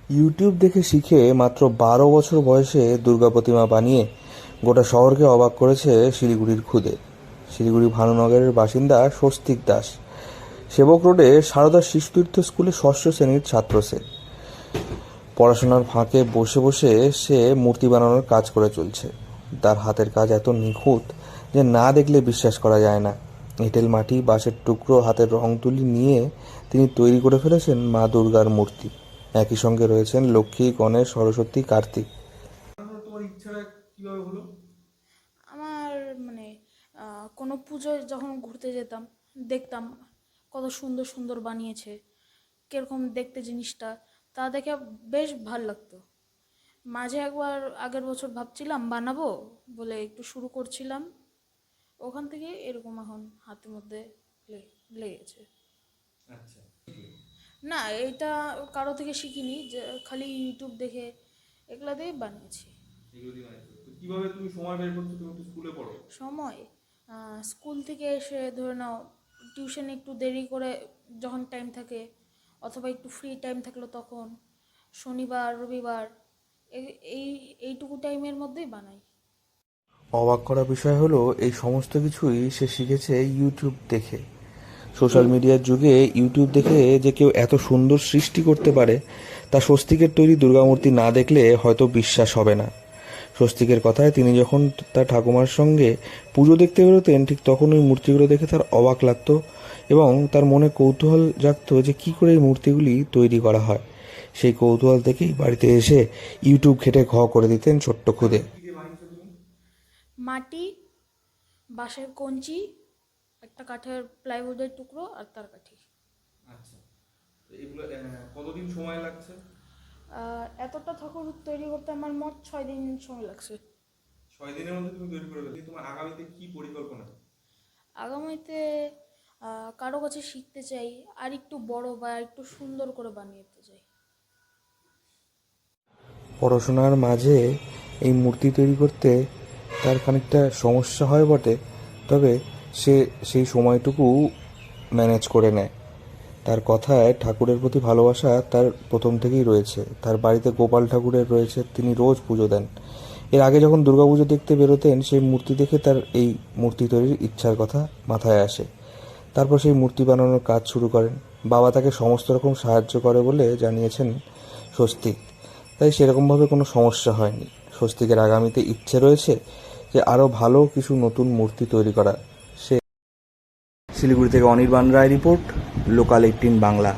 YouTube দেখে শিখে মাত্র 12 বছর বয়সে দুর্গা প্রতিমা বানিয়ে গোটা শহরকে অবাক করেছে শিলিগুড়ির খুদে। শিলিগুড়ি ভানুনগরের বাসিন্দা স্বস্তিক দাস। সেবক রোডে সারদা শিশুতীর্থ স্কুলে ষষ্ঠ শ্রেণীর ছাত্র সে। পড়াশোনার ফাঁকে বসে বসে সে মূর্তি বানানোর কাজ করে চলছে। তার হাতের কাজ এত নিখুঁত যে না দেখলে বিশ্বাস করা যায় না। এঁটেল মাটি, বাঁশের টুকরো, হাতের রং তুলি নিয়ে তিনি তৈরি করে ফেলেছেন মা দুর্গার মূর্তি। একই সঙ্গে রয়েছেন লক্ষ্মী, গণেশ, সরস্বতী, কার্তিক। তোমার ইচ্ছাটা কিভাবে হলো? আমার মানে কোনো পুজোয় যখন ঘুরতে যেতাম, দেখতাম কত সুন্দর সুন্দর বানিয়েছে, কীরকম দেখতে জিনিসটা, তা দেখে বেশ ভাল লাগতো। মাঝে একবার আগের বছর ভাবছিলাম বানাবো বলে একটু শুরু করছিলাম, ওখান থেকে এরকম এখন হাতের মধ্যে লেগেছে। আচ্ছা। না, এটা কারো থেকে শিখিনি, যে খালি ইউটিউব দেখে এগুলা দিয়ে বানিয়েছি। এগুলো দিয়ে বানিয়েছো? তো কিভাবে তুমি সময় বের করছো? তুমি তো স্কুলে পড়ো। সময় স্কুল থেকে এসে ধরে নাও টিউশনে একটু দেরি করে যখন টাইম থাকে, অথবা একটু ফ্রি টাইম থাকলো তখন, শনিবার রবিবার এই এইটুকু টাইমের মধ্যেই বানাই। অবাক করা বিষয় হলো এই সমস্ত কিছুই সে শিখেছে ইউটিউব দেখে। সোশ্যাল মিডিয়ার যুগে ইউটিউব দেখে যে কেউ এত সুন্দর সৃষ্টি করতে পারে তা স্বস্তিকের তৈরি দুর্গামূর্তি না দেখলে হয়তো বিশ্বাস হবে না। স্বস্তিকের কথায় তিনি যখন তার ঠাকুমার সঙ্গে পুজো দেখতে বেরোতেন, ঠিক তখন ওই মূর্তিগুলো দেখে তার অবাক লাগতো এবং তার মনে কৌতূহল জাগতো যে কী করে এই মূর্তিগুলি তৈরি করা হয়। সেই কৌতূহল থেকেই বাড়িতে এসে ইউটিউব ঘেটে করে দিতেন ছোট্ট খুদে। মাটি, বাঁশের কঞ্চি, একটা কাঠের প্লাইউডের টুকরো আর তার কাঠি। আচ্ছা, তো এগুলো কতদিন সময় লাগছে? এতটা ঠাকুর তৈরি করতে আমার মোট 6 দিন সময় লাগছে। 6 দিনের মধ্যে তুমি তৈরি করে ফেললে। তোমার আগামীতে কি পরিকল্পনা? আগামীতে কারো কাছে শিখতে চাই, আর একটু বড় বা একটু সুন্দর করে বানিয়ে দিতে চাই। পড়াশোনার মাঝে এই মূর্তি তৈরি করতে তার খানিকটা সমস্যা হয় বটে, তবে সে সেই সময়টুকু ম্যানেজ করে নেয়। তার কথায় ঠাকুরের প্রতি ভালোবাসা তার প্রথম থেকেই রয়েছে। তার বাড়িতে গোপাল ঠাকুরের রয়েছে, তিনি রোজ পুজো দেন। এর আগে যখন দুর্গাপুজো দেখতে বেরোতেন, সেই মূর্তি দেখে তার এই মূর্তি তৈরির ইচ্ছার কথা মাথায় আসে। তারপর সেই মূর্তি বানানোর কাজ শুরু করেন। বাবা তাকে সমস্ত রকম সাহায্য করে বলে জানিয়েছেন স্বস্তিক। তাই সেরকমভাবে কোনো সমস্যা হয়নি। স্বস্তিকের আগামীতে ইচ্ছে রয়েছে যে আরও ভালো কিছু নতুন মূর্তি তৈরি করা। সে শিলিগুড়ি থেকে অনির্বাণ রায় রিপোর্ট, লোকাল 18 বাংলা।